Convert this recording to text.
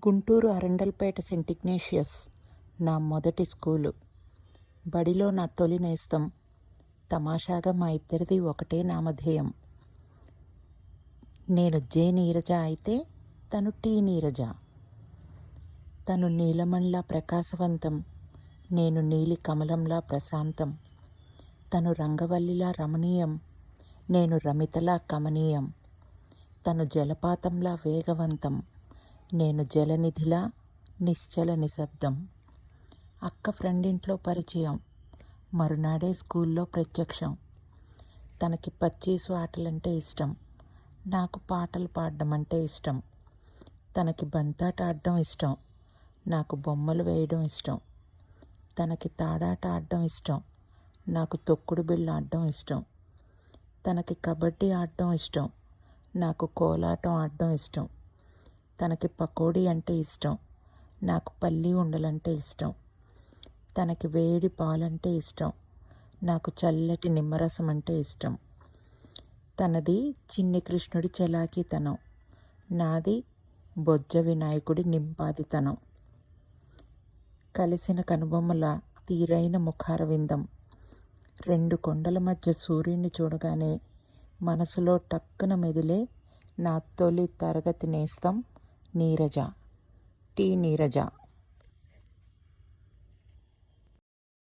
Guntur Arundelpet Saint Ignatius నా మొదటి school. బడిలో నా తొలి నేస్తం. తమాషాగా మా ఇద్దరిది ఒకటే నామధేయం. నేను జే నీరజ అయితే తను టీ నీరజ. తను నీలమణిలా ప్రకాశవంతం, నేను నీలి కమలంలా ప్రశాంతం. తను రంగవల్లిలా రమణీయం, నేను రమితలా కమనీయం. తను జలపాతంలా వేగవంతం, నేను జలనిధిలా నిశ్చల నిశ్శబ్దం. అక్క ఫ్రెండింట్లో పరిచయం, మరునాడే స్కూల్లో ప్రత్యక్షం. తనకి పచ్చీసు ఆటలంటే ఇష్టం, నాకు పాటలు పాడడం అంటే ఇష్టం. తనకి బంతాట ఆడడం ఇష్టం, నాకు బొమ్మలు వేయడం ఇష్టం. తనకి తాడాట ఆడడం ఇష్టం, నాకు తొక్కుడు బిళ్ళ ఆడడం ఇష్టం. తనకి కబడ్డీ ఆడడం ఇష్టం, నాకు కోలాటం ఆడడం ఇష్టం. తనకి పకోడీ అంటే ఇష్టం, నాకు పల్లి ఉండలంటే ఇష్టం. తనకి వేడి పాలంటే ఇష్టం, నాకు చల్లటి నిమ్మరసం అంటే ఇష్టం. తనది చిన్ని కృష్ణుడి చలాకీతనం, నాది బొజ్జ వినాయకుడి నింపాదితనం. కలిసిన కనుబొమ్మల తీరైన ముఖారవిందం. రెండు కొండల మధ్య సూర్యుడిని చూడగానే మనసులో టక్కున మెదిలే నా తొలి తరగతి నేస్తం నీరజ, టీ నీరజ.